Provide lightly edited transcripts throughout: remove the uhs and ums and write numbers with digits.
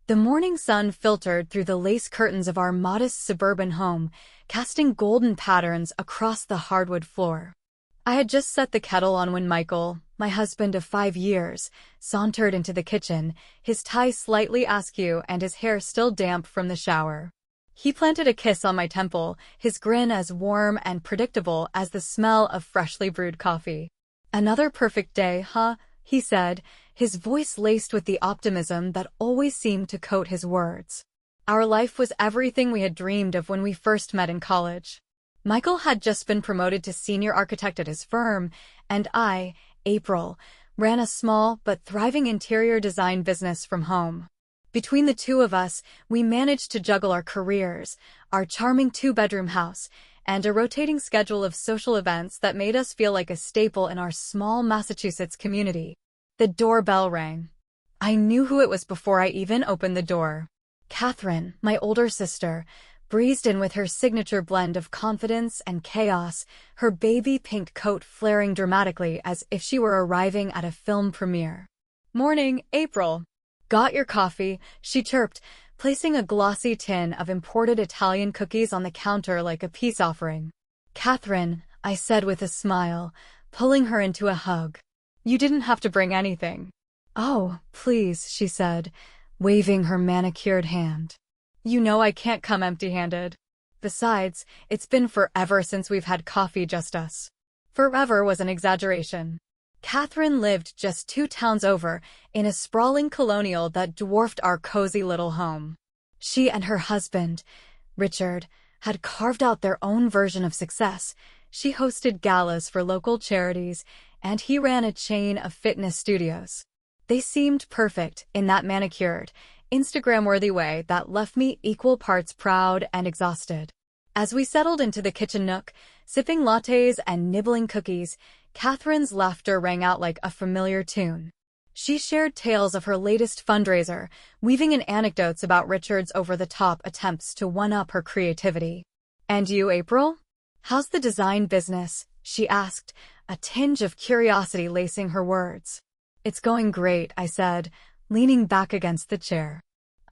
The morning sun filtered through the lace curtains of our modest suburban home, casting golden patterns across the hardwood floor. I had just set the kettle on when Michael, my husband of 5 years, sauntered into the kitchen, his tie slightly askew and his hair still damp from the shower. He planted a kiss on my temple, his grin as warm and predictable as the smell of freshly brewed coffee. "Another perfect day, huh?" he said, his voice laced with the optimism that always seemed to coat his words. Our life was everything we had dreamed of when we first met in college. Michael had just been promoted to senior architect at his firm, and I, April, ran a small but thriving interior design business from home. Between the two of us, we managed to juggle our careers, our charming two-bedroom house, and a rotating schedule of social events that made us feel like a staple in our small Massachusetts community. The doorbell rang. I knew who it was before I even opened the door. Catherine, my older sister, breezed in with her signature blend of confidence and chaos, her baby pink coat flaring dramatically as if she were arriving at a film premiere. "Morning, April. Got your coffee?" she chirped, placing a glossy tin of imported Italian cookies on the counter like a peace offering. "Catherine," I said with a smile, pulling her into a hug. "You didn't have to bring anything." "Oh, please," she said, waving her manicured hand. "You know I can't come empty-handed. Besides, it's been forever since we've had coffee just us." Forever was an exaggeration. Catherine lived just 2 towns over, in a sprawling colonial that dwarfed our cozy little home. She and her husband, Richard, had carved out their own version of success. She hosted galas for local charities, and he ran a chain of fitness studios. They seemed perfect in that manicured, Instagram-worthy way that left me equal parts proud and exhausted. As we settled into the kitchen nook, sipping lattes and nibbling cookies, Catherine's laughter rang out like a familiar tune. She shared tales of her latest fundraiser, weaving in anecdotes about Richard's over-the-top attempts to one-up her creativity. "And you, April? How's the design business?" she asked, a tinge of curiosity lacing her words. "It's going great," I said, leaning back against the chair.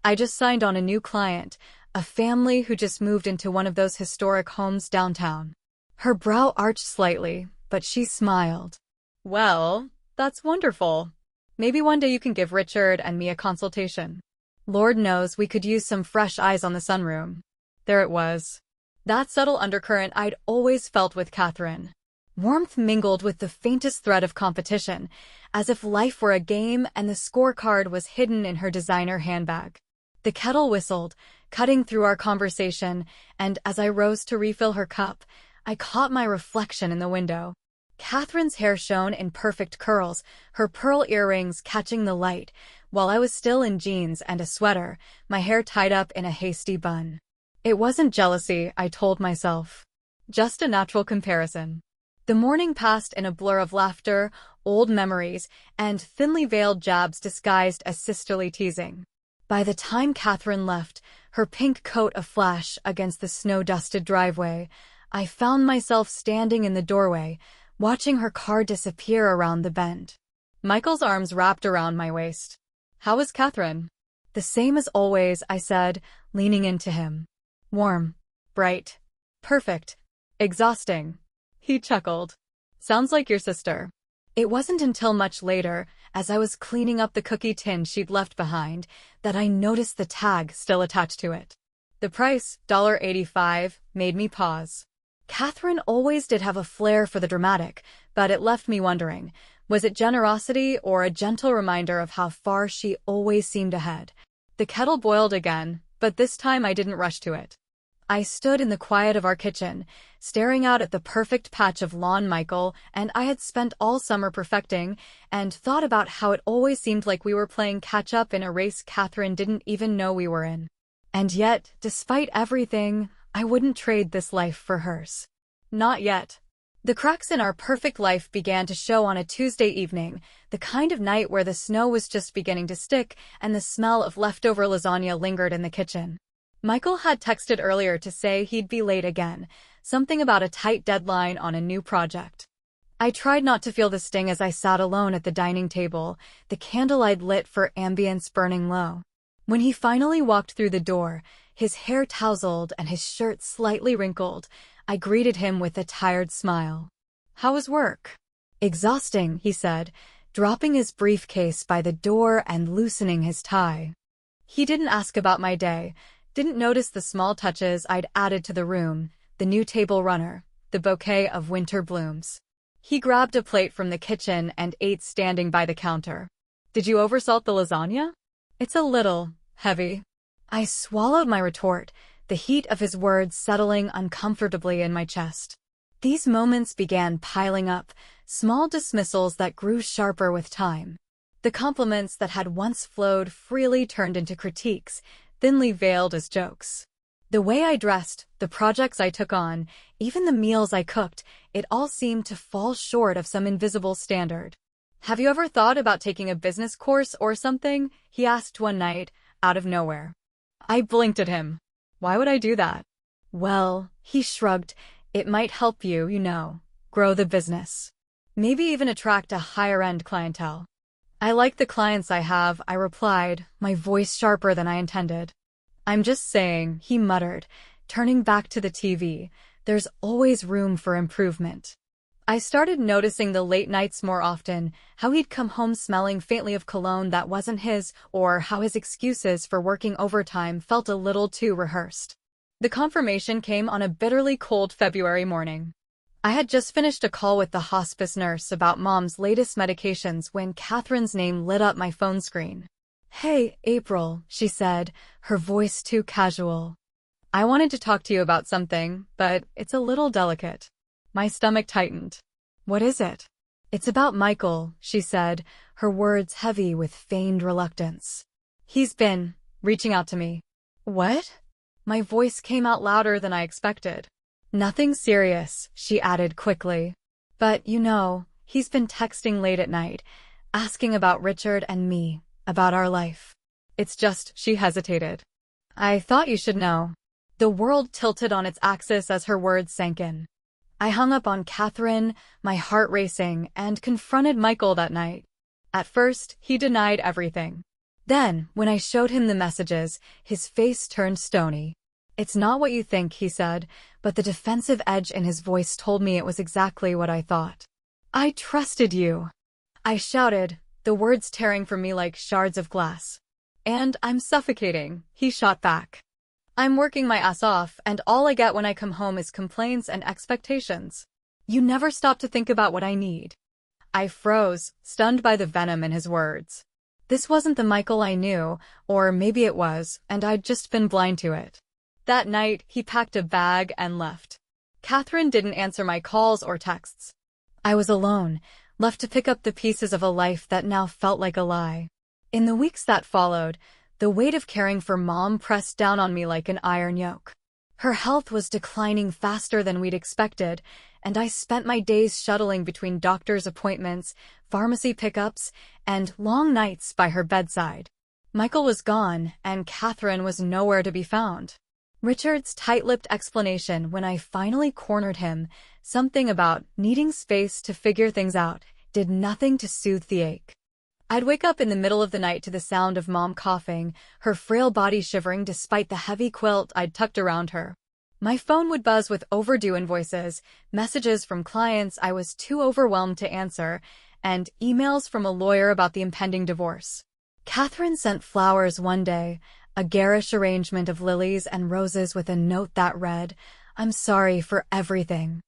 "I just signed on a new client, a family who just moved into one of those historic homes downtown." Her brow arched slightly, but she smiled. "Well, that's wonderful. Maybe one day you can give Richard and me a consultation. Lord knows we could use some fresh eyes on the sunroom." There it was. That subtle undercurrent I'd always felt with Catherine. Warmth mingled with the faintest thread of competition, as if life were a game and the scorecard was hidden in her designer handbag. The kettle whistled, cutting through our conversation, and as I rose to refill her cup, I caught my reflection in the window. Catherine's hair shone in perfect curls, her pearl earrings catching the light, while I was still in jeans and a sweater, my hair tied up in a hasty bun. It wasn't jealousy, I told myself. Just a natural comparison. The morning passed in a blur of laughter, old memories, and thinly veiled jabs disguised as sisterly teasing. By the time Catherine left, her pink coat aflash against the snow-dusted driveway, I found myself standing in the doorway, watching her car disappear around the bend. Michael's arms wrapped around my waist. "How is Catherine?" "The same as always," I said, leaning into him. "Warm. Bright. Perfect. Exhausting." He chuckled. "Sounds like your sister." It wasn't until much later, as I was cleaning up the cookie tin she'd left behind, that I noticed the tag still attached to it. The price, $1.85, made me pause. Catherine always did have a flair for the dramatic, but it left me wondering, was it generosity or a gentle reminder of how far she always seemed ahead? The kettle boiled again, but this time I didn't rush to it. I stood in the quiet of our kitchen, staring out at the perfect patch of lawn Michael and I had spent all summer perfecting, and thought about how it always seemed like we were playing catch-up in a race Catherine didn't even know we were in. And yet, despite everything, I wouldn't trade this life for hers. Not yet. The cracks in our perfect life began to show on a Tuesday evening, the kind of night where the snow was just beginning to stick and the smell of leftover lasagna lingered in the kitchen. Michael had texted earlier to say he'd be late again, something about a tight deadline on a new project. I tried not to feel the sting as I sat alone at the dining table, the candlelight lit for ambience burning low. When he finally walked through the door, his hair tousled and his shirt slightly wrinkled, I greeted him with a tired smile. "How was work?" "Exhausting," he said, dropping his briefcase by the door and loosening his tie. He didn't ask about my day, didn't notice the small touches I'd added to the room, the new table runner, the bouquet of winter blooms. He grabbed a plate from the kitchen and ate standing by the counter. "Did you oversalt the lasagna?" "It's a little heavy." I swallowed my retort, the heat of his words settling uncomfortably in my chest. These moments began piling up, small dismissals that grew sharper with time. The compliments that had once flowed freely turned into critiques, thinly veiled as jokes. The way I dressed, the projects I took on, even the meals I cooked, it all seemed to fall short of some invisible standard. "Have you ever thought about taking a business course or something?" he asked one night, out of nowhere. I blinked at him. Why would I do that? "Well," he shrugged, "it might help you, grow the business. Maybe even attract a higher-end clientele." "I like the clients I have," I replied, my voice sharper than I intended. "I'm just saying," he muttered, turning back to the TV, "there's always room for improvement." I started noticing the late nights more often, how he'd come home smelling faintly of cologne that wasn't his, or how his excuses for working overtime felt a little too rehearsed. The confirmation came on a bitterly cold February morning. I had just finished a call with the hospice nurse about Mom's latest medications when Catherine's name lit up my phone screen. "Hey, April," she said, her voice too casual. "I wanted to talk to you about something, but it's a little delicate." My stomach tightened. "What is it?" "It's about Michael," she said, her words heavy with feigned reluctance. "He's been reaching out to me." "What?" My voice came out louder than I expected. "Nothing serious," she added quickly. "But, he's been texting late at night, asking about Richard and me, about our life." "It's just," she hesitated. "I thought you should know." The world tilted on its axis as her words sank in. I hung up on Catherine, my heart racing, and confronted Michael that night. At first, he denied everything. Then, when I showed him the messages, his face turned stony. "It's not what you think," he said, but the defensive edge in his voice told me it was exactly what I thought. "I trusted you," I shouted, the words tearing from me like shards of glass. "And I'm suffocating," he shot back. "I'm working my ass off, and all I get when I come home is complaints and expectations. You never stop to think about what I need." I froze, stunned by the venom in his words. This wasn't the Michael I knew, or maybe it was, and I'd just been blind to it. That night, he packed a bag and left. Catherine didn't answer my calls or texts. I was alone, left to pick up the pieces of a life that now felt like a lie. In the weeks that followed, the weight of caring for Mom pressed down on me like an iron yoke. Her health was declining faster than we'd expected, and I spent my days shuttling between doctor's appointments, pharmacy pickups, and long nights by her bedside. Michael was gone, and Catherine was nowhere to be found. Richard's tight-lipped explanation when I finally cornered him, something about needing space to figure things out, did nothing to soothe the ache. I'd wake up in the middle of the night to the sound of Mom coughing, her frail body shivering despite the heavy quilt I'd tucked around her. My phone would buzz with overdue invoices, messages from clients I was too overwhelmed to answer, and emails from a lawyer about the impending divorce. Catherine sent flowers one day, a garish arrangement of lilies and roses with a note that read, "I'm sorry for everything."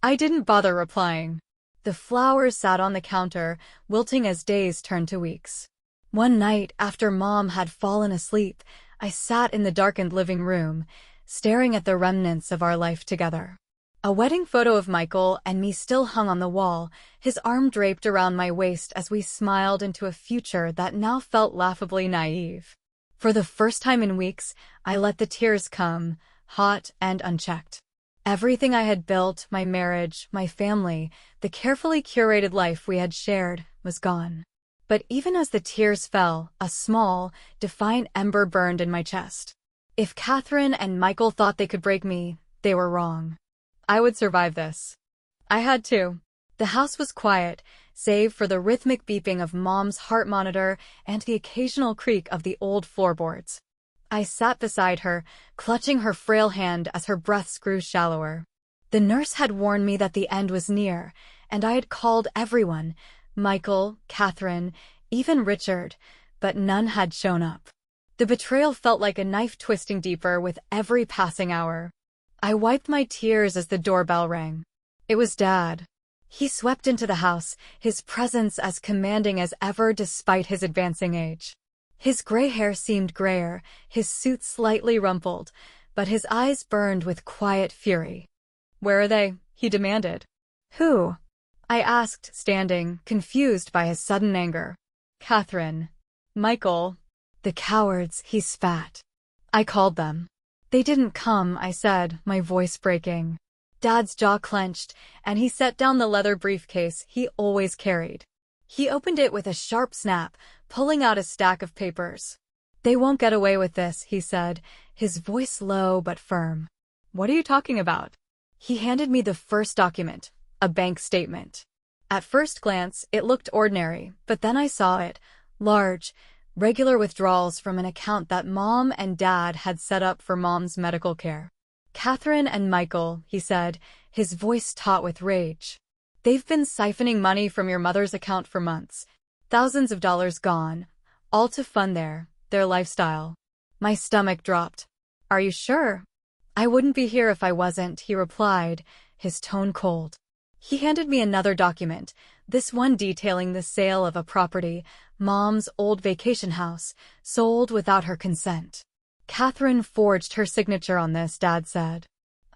I didn't bother replying. The flowers sat on the counter, wilting as days turned to weeks. One night, after Mom had fallen asleep, I sat in the darkened living room, staring at the remnants of our life together. A wedding photo of Michael and me still hung on the wall, his arm draped around my waist as we smiled into a future that now felt laughably naive. For the first time in weeks, I let the tears come, hot and unchecked. Everything I had built, my marriage, my family, the carefully curated life we had shared, was gone. But even as the tears fell, a small, defiant ember burned in my chest. If Catherine and Michael thought they could break me, they were wrong. I would survive this. I had to. The house was quiet, save for the rhythmic beeping of Mom's heart monitor and the occasional creak of the old floorboards. I sat beside her, clutching her frail hand as her breaths grew shallower. The nurse had warned me that the end was near, and I had called everyone, Michael, Catherine, even Richard, but none had shown up. The betrayal felt like a knife twisting deeper with every passing hour. I wiped my tears as the doorbell rang. It was Dad. He swept into the house, his presence as commanding as ever despite his advancing age. His gray hair seemed grayer, his suit slightly rumpled, but his eyes burned with quiet fury. "Where are they?" he demanded. "Who?" I asked, standing, confused by his sudden anger. "Catherine. Michael." "The cowards," he spat. "I called them." "They didn't come," I said, my voice breaking. Dad's jaw clenched, and he set down the leather briefcase he always carried. He opened it with a sharp snap, pulling out a stack of papers. "They won't get away with this," he said, his voice low but firm. "What are you talking about?" He handed me the first document, a bank statement. At first glance, it looked ordinary, but then I saw it, large, regular withdrawals from an account that Mom and Dad had set up for Mom's medical care. "Catherine and Michael," he said, his voice taut with rage. "They've been siphoning money from your mother's account for months. Thousands of dollars gone, all to fund their lifestyle." My stomach dropped. "Are you sure?" "I wouldn't be here if I wasn't," he replied, his tone cold. He handed me another document, this one detailing the sale of a property, Mom's old vacation house, sold without her consent. "Catherine forged her signature on this," Dad said.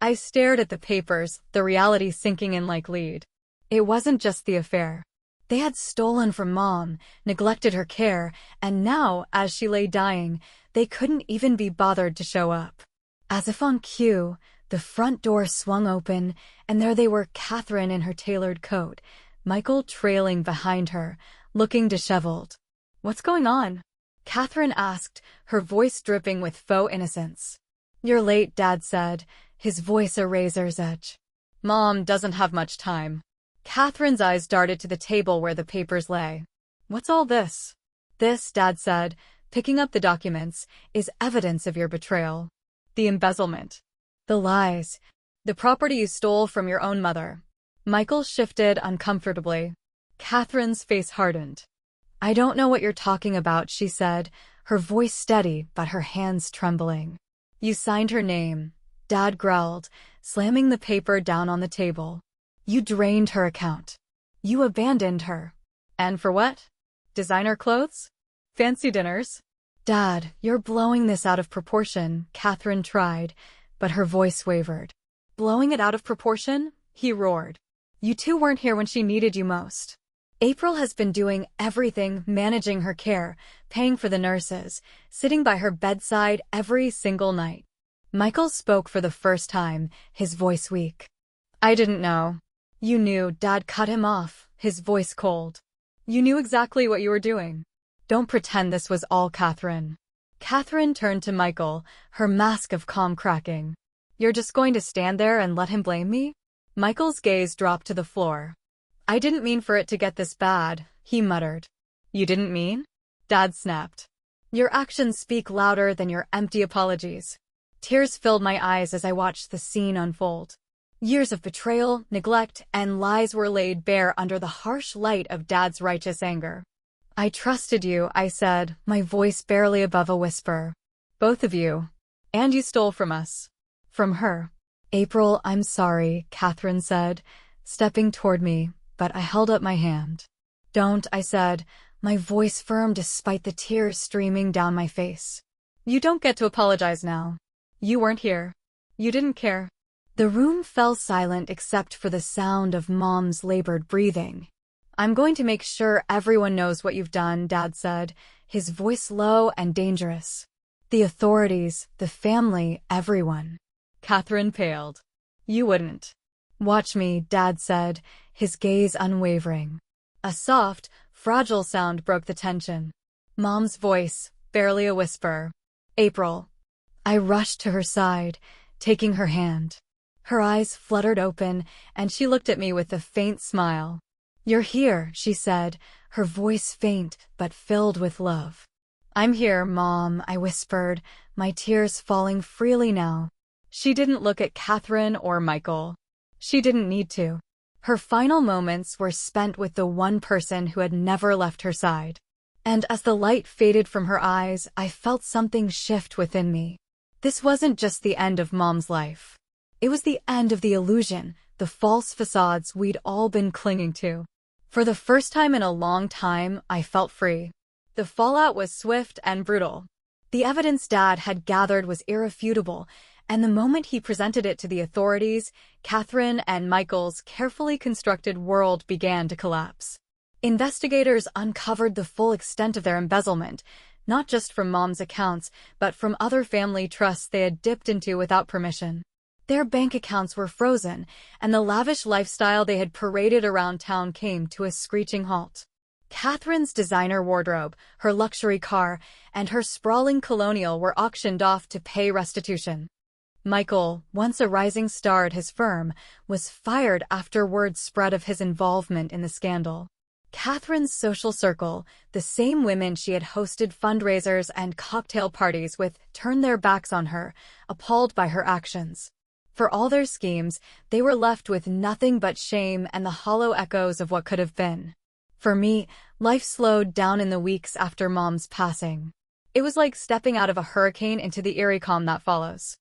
I stared at the papers, the reality sinking in like lead. It wasn't just the affair. They had stolen from Mom, neglected her care, and now, as she lay dying, they couldn't even be bothered to show up. As if on cue, the front door swung open, and there they were, Catherine in her tailored coat, Michael trailing behind her, looking disheveled. "What's going on?" Catherine asked, her voice dripping with faux innocence. "You're late," Dad said, his voice a razor's edge. "Mom doesn't have much time." Catherine's eyes darted to the table where the papers lay. "What's all this?" "This," Dad said, picking up the documents, "is evidence of your betrayal. The embezzlement. The lies. The property you stole from your own mother." Michael shifted uncomfortably. Catherine's face hardened. "I don't know what you're talking about," she said, her voice steady but her hands trembling. "You signed her name," Dad growled, slamming the paper down on the table. "You drained her account. You abandoned her. And for what? Designer clothes? Fancy dinners?" "Dad, you're blowing this out of proportion," Catherine tried, but her voice wavered. "Blowing it out of proportion?" he roared. "You two weren't here when she needed you most. April has been doing everything, managing her care, paying for the nurses, sitting by her bedside every single night." Michael spoke for the first time, his voice weak. "I didn't know." "You knew," Dad cut him off, his voice cold. "You knew exactly what you were doing. Don't pretend this was all Catherine." Catherine turned to Michael, her mask of calm cracking. "You're just going to stand there and let him blame me?" Michael's gaze dropped to the floor. "I didn't mean for it to get this bad," he muttered. "You didn't mean?" Dad snapped. "Your actions speak louder than your empty apologies." Tears filled my eyes as I watched the scene unfold. Years of betrayal, neglect, and lies were laid bare under the harsh light of Dad's righteous anger. "I trusted you," I said, my voice barely above a whisper. "Both of you. And you stole from us." "From her." "April, I'm sorry," Catherine said, stepping toward me, but I held up my hand. "Don't," I said, my voice firm despite the tears streaming down my face. "You don't get to apologize now. You weren't here. You didn't care." The room fell silent except for the sound of Mom's labored breathing. "I'm going to make sure everyone knows what you've done," Dad said, his voice low and dangerous. "The authorities, the family, everyone." Catherine paled. "You wouldn't." "Watch me," Dad said, his gaze unwavering. A soft, fragile sound broke the tension. Mom's voice, barely a whisper. "April." I rushed to her side, taking her hand. Her eyes fluttered open, and she looked at me with a faint smile. "You're here," she said, her voice faint but filled with love. "I'm here, Mom," I whispered, my tears falling freely now. She didn't look at Catherine or Michael. She didn't need to. Her final moments were spent with the one person who had never left her side. And as the light faded from her eyes, I felt something shift within me. This wasn't just the end of Mom's life. It was the end of the illusion, the false facades we'd all been clinging to. For the first time in a long time, I felt free. The fallout was swift and brutal. The evidence Dad had gathered was irrefutable, and the moment he presented it to the authorities, Catherine and Michael's carefully constructed world began to collapse. Investigators uncovered the full extent of their embezzlement, not just from Mom's accounts, but from other family trusts they had dipped into without permission. Their bank accounts were frozen, and the lavish lifestyle they had paraded around town came to a screeching halt. Catherine's designer wardrobe, her luxury car, and her sprawling colonial were auctioned off to pay restitution. Michael, once a rising star at his firm, was fired after word spread of his involvement in the scandal. Catherine's social circle, the same women she had hosted fundraisers and cocktail parties with, turned their backs on her, appalled by her actions. For all their schemes, they were left with nothing but shame and the hollow echoes of what could have been. For me, life slowed down in the weeks after Mom's passing. It was like stepping out of a hurricane into the eerie calm that follows.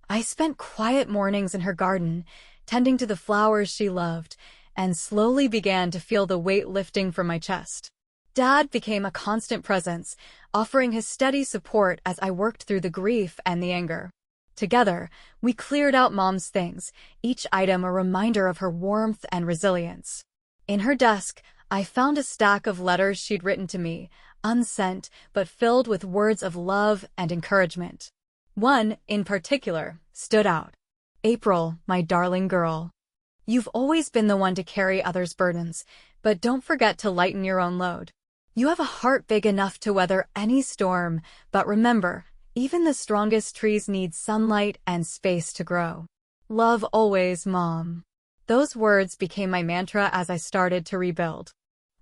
I spent quiet mornings in her garden, tending to the flowers she loved, and slowly began to feel the weight lifting from my chest. Dad became a constant presence, offering his steady support as I worked through the grief and the anger. Together, we cleared out Mom's things, each item a reminder of her warmth and resilience. In her desk, I found a stack of letters she'd written to me, unsent but filled with words of love and encouragement. One, in particular, stood out. "April, my darling girl. You've always been the one to carry others' burdens, but don't forget to lighten your own load. You have a heart big enough to weather any storm, but remember, even the strongest trees need sunlight and space to grow. Love always, Mom." Those words became my mantra as I started to rebuild.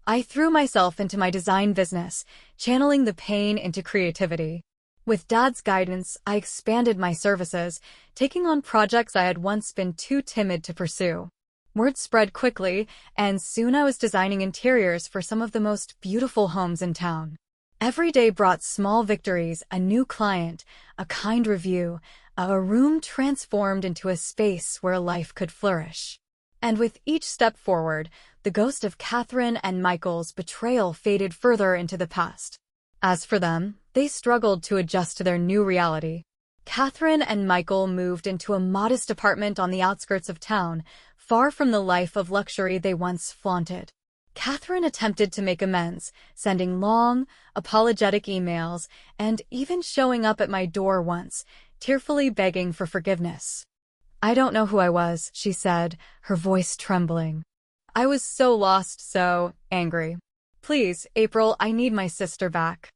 I threw myself into my design business, channeling the pain into creativity. With Dad's guidance, I expanded my services, taking on projects I had once been too timid to pursue. Word spread quickly, and soon I was designing interiors for some of the most beautiful homes in town. Every day brought small victories, a new client, a kind review, a room transformed into a space where life could flourish. And with each step forward, the ghost of Catherine and Michael's betrayal faded further into the past. As for them, they struggled to adjust to their new reality. Catherine and Michael moved into a modest apartment on the outskirts of town, far from the life of luxury they once flaunted. Catherine attempted to make amends, sending long, apologetic emails, and even showing up at my door once, tearfully begging for forgiveness. "I don't know who I was," she said, her voice trembling. "I was so lost, so angry. Please, April, I need my sister back."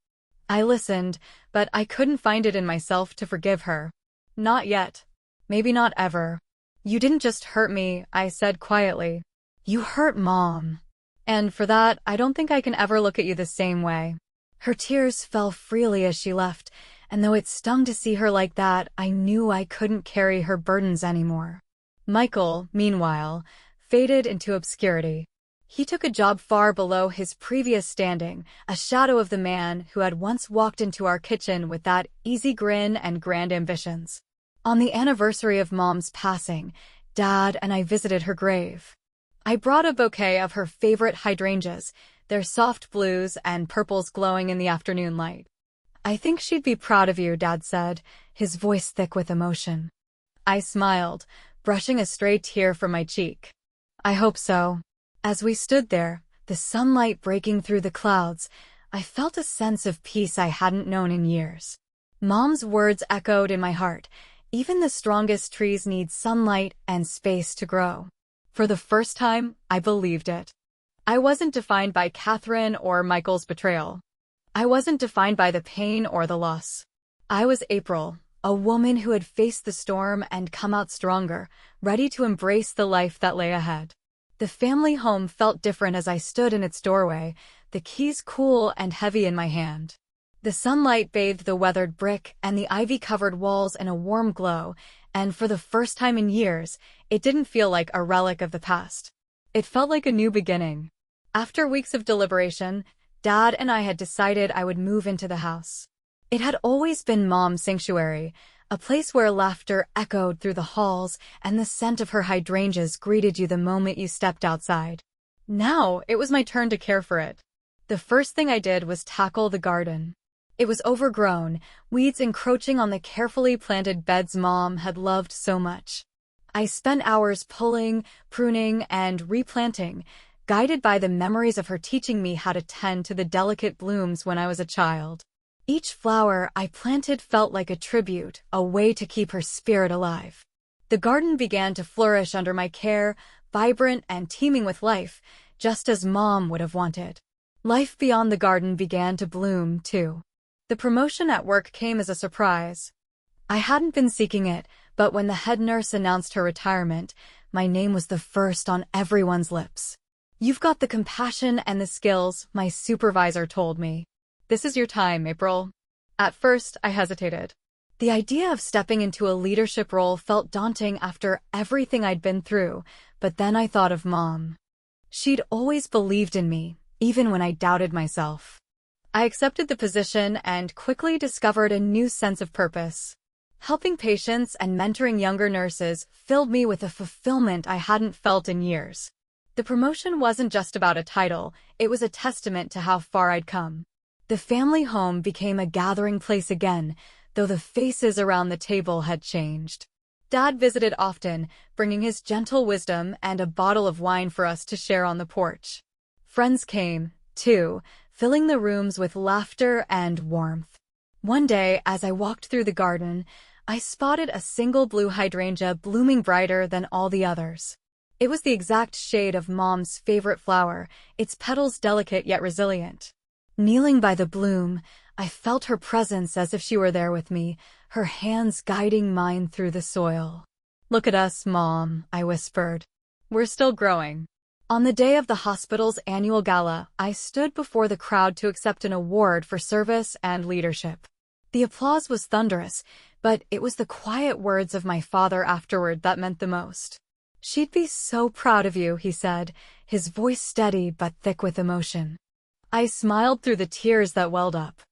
I listened, but I couldn't find it in myself to forgive her. "Not yet. Maybe not ever." "You didn't just hurt me," I said quietly. "You hurt Mom. And for that, I don't think I can ever look at you the same way." Her tears fell freely as she left, and though it stung to see her like that, I knew I couldn't carry her burdens anymore. Michael, meanwhile, faded into obscurity. He took a job far below his previous standing, a shadow of the man who had once walked into our kitchen with that easy grin and grand ambitions. On the anniversary of Mom's passing, Dad and I visited her grave. I brought a bouquet of her favorite hydrangeas, their soft blues and purples glowing in the afternoon light. "I think she'd be proud of you," Dad said, his voice thick with emotion. I smiled, brushing a stray tear from my cheek. "I hope so." As we stood there, the sunlight breaking through the clouds, I felt a sense of peace I hadn't known in years. Mom's words echoed in my heart. Even the strongest trees need sunlight and space to grow. For the first time, I believed it. I wasn't defined by Catherine or Michael's betrayal. I wasn't defined by the pain or the loss. I was April, a woman who had faced the storm and come out stronger, ready to embrace the life that lay ahead. The family home felt different as I stood in its doorway, the keys cool and heavy in my hand. The sunlight bathed the weathered brick and the ivy-covered walls in a warm glow, and for the first time in years, it didn't feel like a relic of the past. It felt like a new beginning. After weeks of deliberation, Dad and I had decided I would move into the house. It had always been Mom's sanctuary, a place where laughter echoed through the halls and the scent of her hydrangeas greeted you the moment you stepped outside. Now, it was my turn to care for it. The first thing I did was tackle the garden. It was overgrown, weeds encroaching on the carefully planted beds Mom had loved so much. I spent hours pulling, pruning, and replanting, guided by the memories of her teaching me how to tend to the delicate blooms when I was a child. Each flower I planted felt like a tribute, a way to keep her spirit alive. The garden began to flourish under my care, vibrant and teeming with life, just as Mom would have wanted. Life beyond the garden began to bloom, too. The promotion at work came as a surprise. I hadn't been seeking it, but when the head nurse announced her retirement, my name was the first on everyone's lips. "You've got the compassion and the skills," my supervisor told me. "This is your time, April." At first, I hesitated. The idea of stepping into a leadership role felt daunting after everything I'd been through, but then I thought of Mom. She'd always believed in me, even when I doubted myself. I accepted the position and quickly discovered a new sense of purpose. Helping patients and mentoring younger nurses filled me with a fulfillment I hadn't felt in years. The promotion wasn't just about a title, it was a testament to how far I'd come. The family home became a gathering place again, though the faces around the table had changed. Dad visited often, bringing his gentle wisdom and a bottle of wine for us to share on the porch. Friends came, too, filling the rooms with laughter and warmth. One day, as I walked through the garden, I spotted a single blue hydrangea blooming brighter than all the others. It was the exact shade of Mom's favorite flower, its petals delicate yet resilient. Kneeling by the bloom, I felt her presence as if she were there with me, her hands guiding mine through the soil. "Look at us, Mom," I whispered. "We're still growing." On the day of the hospital's annual gala, I stood before the crowd to accept an award for service and leadership. The applause was thunderous, but it was the quiet words of my father afterward that meant the most. "She'd be so proud of you," he said, his voice steady but thick with emotion. I smiled through the tears that welled up.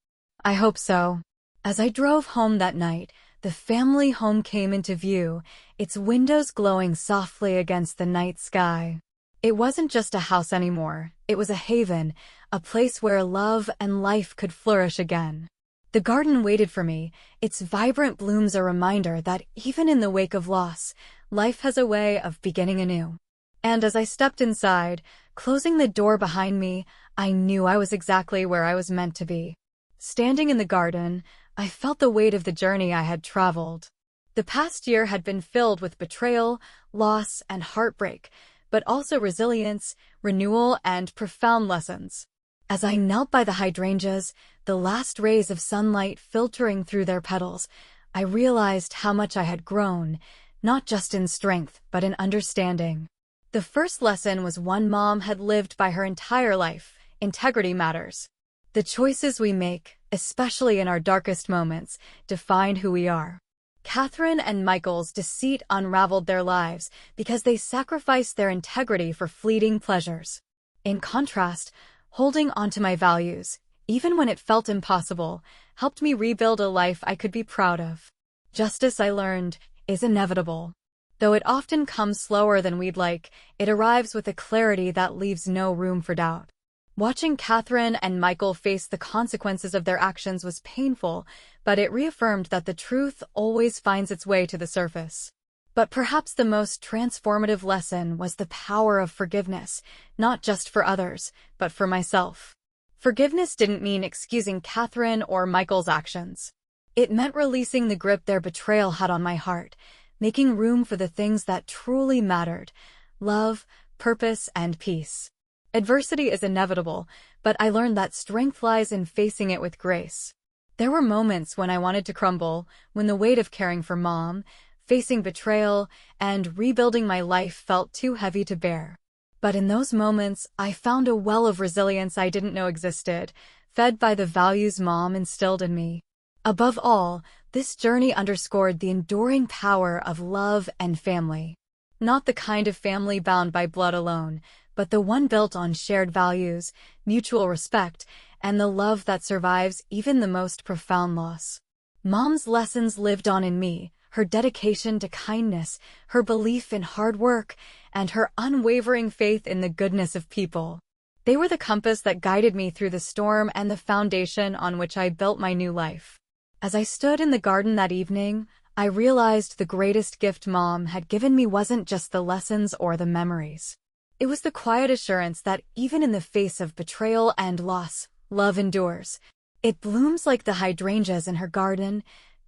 "I hope so." As I drove home that night, the family home came into view, its windows glowing softly against the night sky. It wasn't just a house anymore, it was a haven, a place where love and life could flourish again. The garden waited for me, its vibrant blooms a reminder that even in the wake of loss, life has a way of beginning anew. And as I stepped inside, closing the door behind me, I knew I was exactly where I was meant to be. Standing in the garden, I felt the weight of the journey I had traveled. The past year had been filled with betrayal, loss, and heartbreak, but also resilience, renewal, and profound lessons. As I knelt by the hydrangeas, the last rays of sunlight filtering through their petals, I realized how much I had grown, not just in strength, but in understanding. The first lesson was one Mom had lived by her entire life: integrity matters. The choices we make, especially in our darkest moments, define who we are. Catherine and Michael's deceit unraveled their lives because they sacrificed their integrity for fleeting pleasures. In contrast, holding onto my values, even when it felt impossible, helped me rebuild a life I could be proud of. Justice, I learned, is inevitable. Though it often comes slower than we'd like, it arrives with a clarity that leaves no room for doubt. Watching Catherine and Michael face the consequences of their actions was painful, but it reaffirmed that the truth always finds its way to the surface. But perhaps the most transformative lesson was the power of forgiveness, not just for others, but for myself. Forgiveness didn't mean excusing Catherine or Michael's actions. It meant releasing the grip their betrayal had on my heart, making room for the things that truly mattered: love, purpose, and peace. Adversity is inevitable, but I learned that strength lies in facing it with grace. There were moments when I wanted to crumble, when the weight of caring for Mom, facing betrayal, and rebuilding my life felt too heavy to bear. But in those moments, I found a well of resilience I didn't know existed, fed by the values Mom instilled in me. Above all, this journey underscored the enduring power of love and family. Not the kind of family bound by blood alone, but the one built on shared values, mutual respect, and the love that survives even the most profound loss. Mom's lessons lived on in me, her dedication to kindness, her belief in hard work, and her unwavering faith in the goodness of people. They were the compass that guided me through the storm and the foundation on which I built my new life. As I stood in the garden that evening, I realized the greatest gift Mom had given me wasn't just the lessons or the memories. It was the quiet assurance that even in the face of betrayal and loss, love endures. It blooms like the hydrangeas in her garden,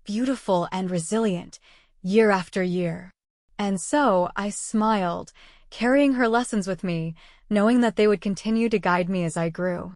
beautiful and resilient, year after year. And so I smiled, carrying her lessons with me, knowing that they would continue to guide me as I grew.